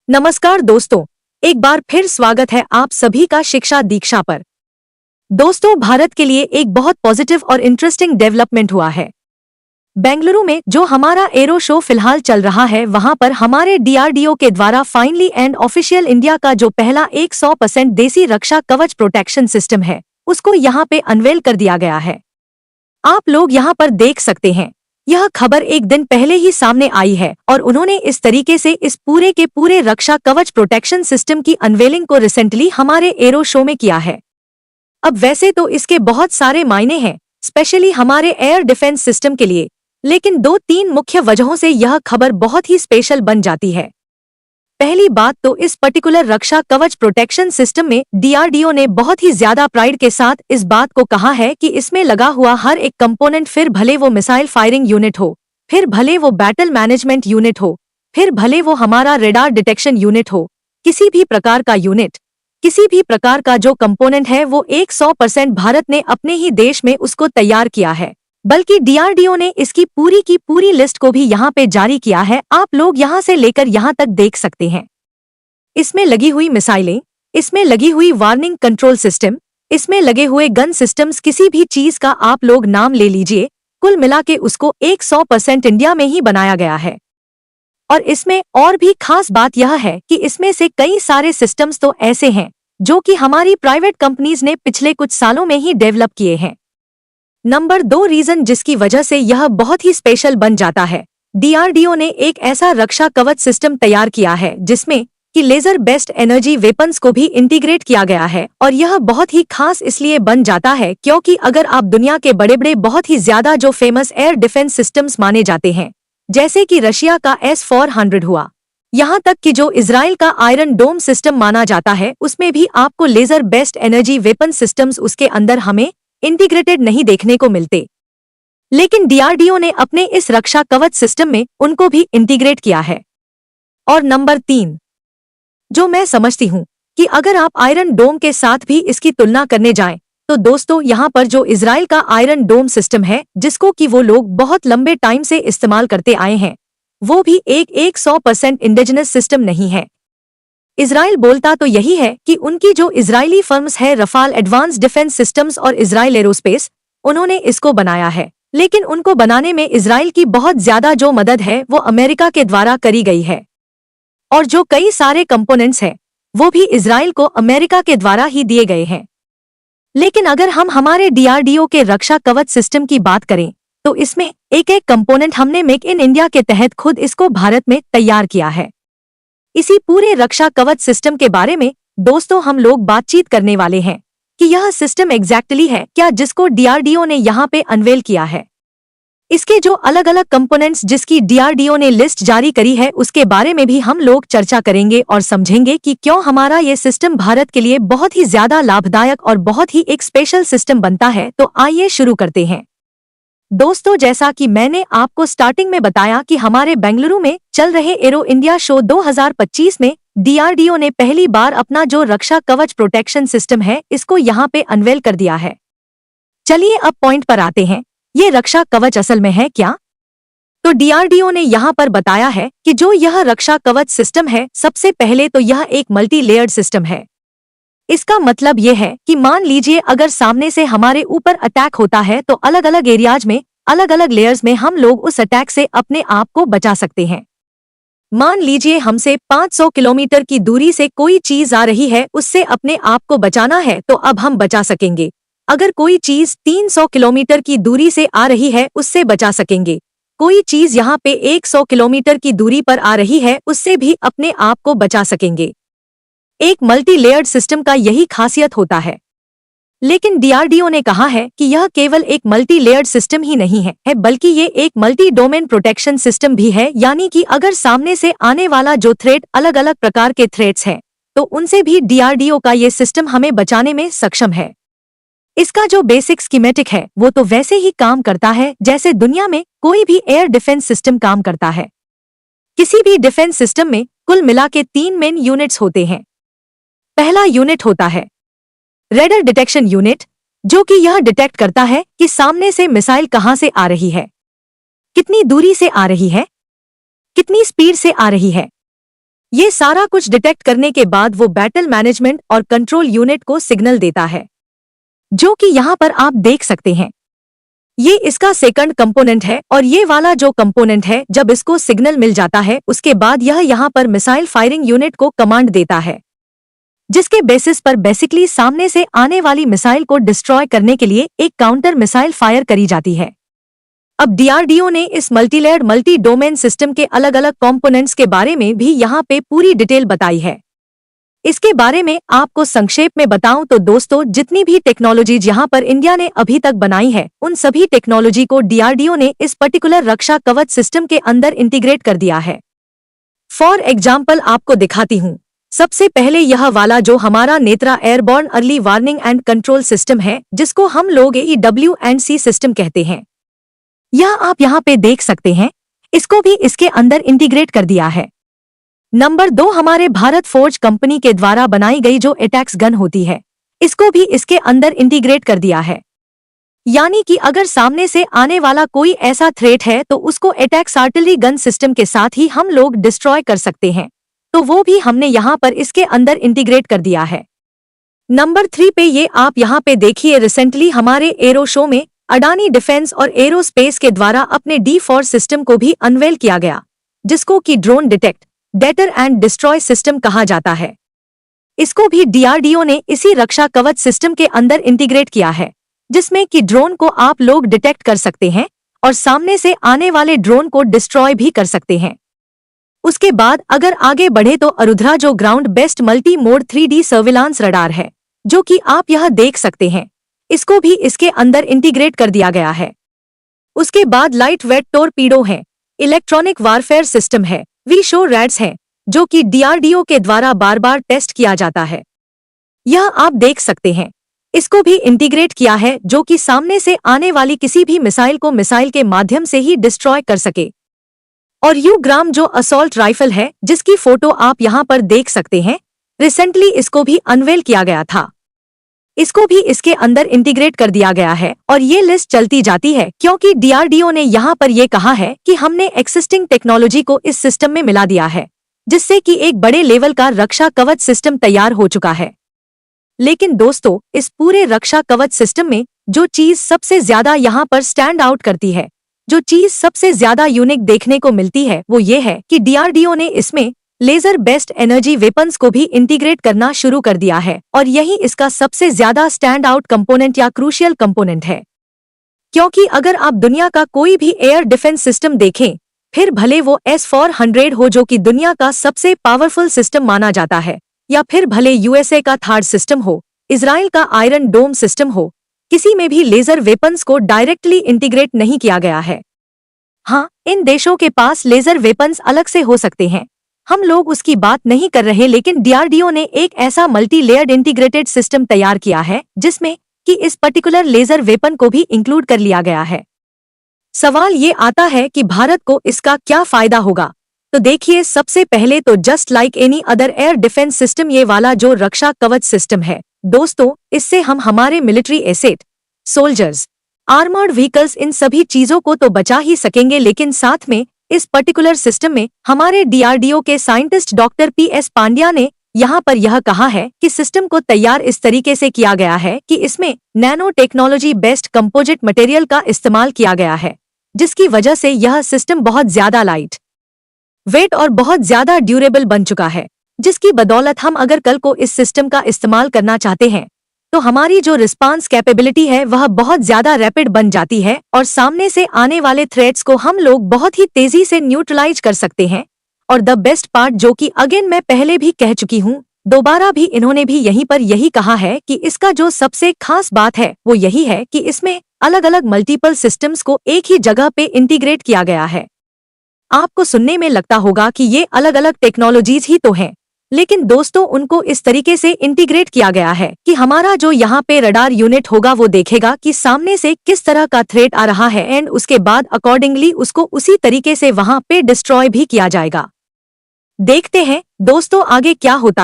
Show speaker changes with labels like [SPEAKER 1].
[SPEAKER 1] नमस्कार दोस्तों, एक बार फिर स्वागत है आप सभी का शिक्षा दीक्षा पर। दोस्तों, भारत के लिए एक बहुत पॉजिटिव और इंटरेस्टिंग डेवलपमेंट हुआ है। बेंगलुरु में जो हमारा एरो शो फिलहाल चल रहा है, वहां पर हमारे डीआरडीओ के द्वारा फाइनली एंड ऑफिशियल इंडिया का जो पहला 100% देसी रक्षा कवच प्रोटेक्शन सिस्टम है, उसको यहाँ पे अनवेल कर दिया गया है। आप लोग यहाँ पर देख सकते हैं, यह खबर एक दिन पहले ही सामने आई है और उन्होंने इस तरीके से इस पूरे के पूरे रक्षा कवच प्रोटेक्शन सिस्टम की अनवेलिंग को रिसेंटली हमारे एरो शो में किया है। अब वैसे तो इसके बहुत सारे मायने हैं, स्पेशली हमारे एयर डिफेंस सिस्टम के लिए, लेकिन 2-3 मुख्य वजहों से यह खबर बहुत ही स्पेशल बन जाती है। पहली बात तो इस पर्टिकुलर रक्षा कवच प्रोटेक्शन सिस्टम में डीआरडीओ ने बहुत ही ज्यादा प्राइड के साथ इस बात को कहा है कि इसमें लगा हुआ हर एक कंपोनेंट, फिर भले वो मिसाइल फायरिंग यूनिट हो, फिर भले वो बैटल मैनेजमेंट यूनिट हो, फिर भले वो हमारा रेडार डिटेक्शन यूनिट हो, किसी भी प्रकार का यूनिट, किसी भी प्रकार का जो कंपोनेंट है, वो 100% भारत ने अपने ही देश में उसको तैयार किया है। बल्कि डीआरडीओ ने इसकी पूरी की पूरी लिस्ट को भी यहाँ पे जारी किया है। आप लोग यहाँ से लेकर यहाँ तक देख सकते हैं। इसमें लगी हुई मिसाइलें, इसमें लगी हुई वार्निंग कंट्रोल सिस्टम, इसमें लगे हुए गन सिस्टम्स, किसी भी चीज का आप लोग नाम ले लीजिए, कुल मिला के उसको 100% इंडिया में ही बनाया गया है। और इसमें और भी खास बात यह है कि इसमें से कई सारे सिस्टम्स तो ऐसे हैं जो कि हमारी प्राइवेट कंपनीज ने पिछले कुछ सालों में ही डेवलप किए हैं। नंबर 2 रीजन जिसकी वजह से यह बहुत ही स्पेशल बन जाता है, डीआरडीओ ने एक ऐसा रक्षा कवच सिस्टम तैयार किया है जिसमें कि लेजर बेस्ड एनर्जी वेपन्स को भी इंटीग्रेट किया गया है। और यह बहुत ही खास इसलिए बन जाता है क्योंकि अगर आप दुनिया के बड़े बड़े बहुत ही ज्यादा जो फेमस एयर डिफेंस सिस्टम्स माने जाते हैं, जैसे कि रशिया का S-400 हुआ, यहाँ तक कि जो इजराइल का आयरन डोम सिस्टम माना जाता है, उसमें भी आपको laser based energy weapon systems उसके अंदर हमें इंटीग्रेटेड नहीं देखने को मिलते। लेकिन डीआरडीओ ने अपने इस रक्षा कवच सिस्टम में उनको भी इंटीग्रेट किया है। और नंबर 3, जो मैं समझती हूँ कि अगर आप आयरन डोम के साथ भी इसकी तुलना करने जाएं, तो दोस्तों यहाँ पर जो इजराइल का आयरन डोम सिस्टम है, जिसको कि वो लोग बहुत लंबे टाइम से इस्तेमाल करते आए हैं, वो भी एक 100% इंडिजिनस सिस्टम नहीं है। इजराइल बोलता तो यही है कि उनकी जो इजरायली फर्म्स है, रफाल एडवांस डिफेंस सिस्टम्स और इजराइल एरोस्पेस, उन्होंने इसको बनाया है। लेकिन उनको बनाने में इजराइल की बहुत ज्यादा जो मदद है वो अमेरिका के द्वारा करी गई है। और जो कई सारे कंपोनेंट्स हैं, वो भी इजराइल को अमेरिका के द्वारा ही दिए गए हैं। लेकिन अगर हम हमारे डीआरडीओ के रक्षा कवच सिस्टम की बात करें, तो इसमें एक एक कंपोनेंट हमने मेक इन इंडिया के तहत खुद इसको भारत में तैयार किया है। इसी पूरे रक्षा कवच सिस्टम के बारे में दोस्तों हम लोग बातचीत करने वाले हैं कि यह सिस्टम एग्जैक्टली है क्या जिसको डीआरडीओ ने यहाँ पे अनवेल किया है। इसके जो अलग अलग कंपोनेंट्स जिसकी डीआरडीओ ने लिस्ट जारी करी है, उसके बारे में भी हम लोग चर्चा करेंगे और समझेंगे कि क्यों हमारा ये सिस्टम भारत के लिए बहुत ही ज्यादा लाभदायक और बहुत ही एक स्पेशल सिस्टम बनता है। तो आइए शुरू करते हैं। दोस्तों, जैसा कि मैंने आपको स्टार्टिंग में बताया कि हमारे बेंगलुरु में चल रहे एरो इंडिया शो 2025 में डीआरडीओ ने पहली बार अपना जो रक्षा कवच प्रोटेक्शन सिस्टम है, इसको यहाँ पे अनवेल कर दिया है। चलिए अब पॉइंट पर आते हैं, ये रक्षा कवच असल में है क्या? तो डीआरडीओ ने यहाँ पर बताया है कि जो यह रक्षा कवच सिस्टम है, सबसे पहले तो यह एक मल्टी लेयर्ड सिस्टम है। इसका मतलब ये है कि मान लीजिए अगर सामने से हमारे ऊपर अटैक होता है, तो अलग अलग एरियाज में, अलग अलग लेयर्स में हम लोग उस अटैक से अपने आप को बचा सकते हैं। मान लीजिए हमसे 500 किलोमीटर की दूरी से कोई चीज आ रही है, उससे अपने आप को बचाना है, तो अब हम बचा सकेंगे। अगर कोई चीज 300 किलोमीटर की दूरी से आ रही है, उससे बचा सकेंगे। कोई चीज यहाँ पे 100 किलोमीटर की दूरी पर आ रही है, उससे भी अपने आप को बचा सकेंगे। एक मल्टी लेयर्ड सिस्टम का यही खासियत होता है। लेकिन डीआरडीओ ने कहा है कि यह केवल एक मल्टी लेयर्ड सिस्टम ही नहीं है, बल्कि ये एक मल्टी डोमेन प्रोटेक्शन सिस्टम भी है। यानी कि अगर सामने से आने वाला जो थ्रेट अलग अलग प्रकार के थ्रेट्स हैं, तो उनसे भी डीआरडीओ का ये सिस्टम हमें बचाने में सक्षम है। इसका जो बेसिक स्कीमेटिक है, वो तो वैसे ही काम करता है जैसे दुनिया में कोई भी एयर डिफेंस सिस्टम काम करता है। किसी भी डिफेंस सिस्टम में कुल मिला के 3 मेन यूनिट्स होते हैं। पहला यूनिट होता है रेडर डिटेक्शन यूनिट, जो कि यह डिटेक्ट करता है कि सामने से मिसाइल कहां से आ रही है, कितनी दूरी से आ रही है, कितनी स्पीड से आ रही है। ये सारा कुछ डिटेक्ट करने के बाद वो बैटल मैनेजमेंट और कंट्रोल यूनिट को सिग्नल देता है, जो कि यहाँ पर आप देख सकते हैं। ये इसका सेकंड कंपोनेंट है और ये वाला जो कंपोनेंट है, जब इसको सिग्नल मिल जाता है उसके बाद यह यहाँ पर मिसाइल फायरिंग यूनिट को कमांड देता है, जिसके बेसिस पर बेसिकली सामने से आने वाली मिसाइल को डिस्ट्रॉय करने के लिए एक काउंटर मिसाइल फायर करी जाती है। अब डीआरडीओ ने इस मल्टीलेयर्ड मल्टी डोमेन सिस्टम के अलग अलग कंपोनेंट्स के बारे में भी यहाँ पे पूरी डिटेल बताई है। इसके बारे में आपको संक्षेप में बताऊं तो दोस्तों, जितनी भी टेक्नोलॉजीज यहाँ पर इंडिया ने अभी तक बनाई है, उन सभी टेक्नोलॉजी को डीआरडीओ ने इस पर्टिकुलर रक्षा कवच सिस्टम के अंदर इंटीग्रेट कर दिया है। फॉर एग्जाम्पल आपको दिखाती हूँ। सबसे पहले यह वाला जो हमारा Netra airborne early warning and control system है, जिसको हम लोग AEW&C सिस्टम कहते हैं। यह आप यहाँ पे देख सकते हैं, इसको भी इसके अंदर इंटीग्रेट कर दिया है। नंबर 2, हमारे भारत फोर्ज कंपनी के द्वारा बनाई गई जो अटैक्स गन होती है, इसको भी इसके अंदर इंटीग्रेट कर दिया है। यानी कि अगर सामने से आने वाला कोई ऐसा थ्रेट है तो उसको अटैक्स आर्टिलरी गन सिस्टम के साथ ही हम लोग डिस्ट्रॉय कर सकते हैं, तो वो भी हमने यहाँ पर इसके अंदर इंटीग्रेट कर दिया है। नंबर 3 पे ये आप यहाँ पे देखिए, रिसेंटली हमारे एरो शो में अडानी डिफेंस और एरोस्पेस के द्वारा अपने D4 सिस्टम को भी अनवेल किया गया, जिसको कि drone detect, debtor and destroy system कहा जाता है। इसको भी डीआरडीओ ने इसी रक्षा कवच सिस्टम के अंदर इंटीग्रेट किया है, जिसमें कि ड्रोन को आप लोग डिटेक्ट कर सकते हैं और सामने से आने वाले ड्रोन को डिस्ट्रॉय भी कर सकते हैं। उसके बाद अगर आगे बढ़े तो आरुद्रा जो ground based multi mode 3D surveillance radar है, जो कि आप यह देख सकते हैं, इसको भी इसके अंदर इंटीग्रेट कर दिया गया है। उसके बाद लाइट वेट टोरपीडो है, इलेक्ट्रॉनिक वारफेयर सिस्टम है, V-SHORADS है, जो कि डीआरडीओ के द्वारा बार बार टेस्ट किया जाता है। यह आप देख सकते हैं, इसको भी इंटीग्रेट किया है, जो कि सामने से आने वाली किसी भी मिसाइल को मिसाइल के माध्यम से ही डिस्ट्रॉय कर सके। और U-GRAM जो असॉल्ट राइफल है, जिसकी फोटो आप यहाँ पर देख सकते हैं, रिसेंटली इसको भी अनवेल किया गया था। इसको भी इसके अंदर इंटीग्रेट कर दिया गया है और ये लिस्ट चलती जाती है, क्योंकि डीआरडीओ ने यहाँ पर ये कहा है कि हमने एक्सिस्टिंग टेक्नोलॉजी को इस सिस्टम में मिला दिया है, जिससे कि एक बड़े लेवल का रक्षा कवच सिस्टम तैयार हो चुका है। लेकिन दोस्तों, इस पूरे रक्षा कवच सिस्टम में जो चीज सबसे ज्यादा यहाँ पर स्टैंड आउट करती है, जो चीज सबसे ज्यादा यूनिक देखने को मिलती है, वो ये है कि डीआरडीओ ने इसमें लेजर बेस्ड एनर्जी वेपन्स को भी इंटीग्रेट करना शुरू कर दिया है और यही इसका सबसे ज्यादा स्टैंड आउट कंपोनेंट या क्रूशियल कंपोनेंट है। क्योंकि अगर आप दुनिया का कोई भी एयर डिफेंस सिस्टम देखें, फिर भले वो S-400 हो जो कि दुनिया का सबसे पावरफुल सिस्टम माना जाता है, या फिर भले USA का थार्ड सिस्टम हो, इजराइल का आयरन डोम सिस्टम हो, किसी में भी लेजर वेपन्स को डायरेक्टली इंटीग्रेट नहीं किया गया है। हाँ, इन देशों के पास लेजर वेपन्स अलग से हो सकते हैं, हम लोग उसकी बात नहीं कर रहे, लेकिन डीआरडीओ ने एक ऐसा मल्टी लेयर्ड इंटीग्रेटेड सिस्टम तैयार किया है जिसमें कि इस पर्टिकुलर लेजर वेपन को भी इंक्लूड कर लिया गया है। सवाल ये आता है कि भारत को इसका क्या फायदा होगा। तो देखिए, सबसे पहले तो just like any other air defence system, ये वाला जो रक्षा कवच सिस्टम है दोस्तों, इससे हम हमारे military asset, soldiers, armoured vehicles, इन सभी चीजों को तो बचा ही सकेंगे, लेकिन साथ में इस पर्टिकुलर सिस्टम में हमारे डीआरडीओ के साइंटिस्ट डॉक्टर PS पांड्या ने यहाँ पर यह कहा है कि सिस्टम को तैयार इस तरीके से किया गया है कि इसमें nano technology based composite material का इस्तेमाल किया गया है, जिसकी वजह से यह सिस्टम बहुत ज्यादा लाइट वेट और बहुत ज्यादा ड्यूरेबल बन चुका है, जिसकी बदौलत हम अगर कल को इस सिस्टम का इस्तेमाल करना चाहते हैं तो हमारी जो रिस्पांस कैपेबिलिटी है वह बहुत ज्यादा रैपिड बन जाती है और सामने से आने वाले थ्रेट्स को हम लोग बहुत ही तेजी से न्यूट्रलाइज कर सकते हैं। और द बेस्ट पार्ट, जो कि अगेन मैं पहले भी कह चुकी हूँ, दोबारा भी इन्होंने भी यहीं पर यही कहा है कि इसका जो सबसे खास बात है वो यही है कि इसमें अलग अलग मल्टीपल सिस्टम्स को एक ही जगह पे इंटीग्रेट किया गया है। आपको सुनने में लगता होगा कि ये अलग अलग टेक्नोलॉजीज ही तो हैं, लेकिन दोस्तों उनको इस तरीके से इंटीग्रेट किया गया है कि हमारा जो यहाँ पे रडार यूनिट होगा वो देखेगा कि सामने से किस तरह का थ्रेट आ रहा है एंड उसके बाद अकॉर्डिंगली उसको उसी तरीके से वहां पे डिस्ट्रॉय भी किया जाएगा। देखते हैं दोस्तों आगे क्या होता है।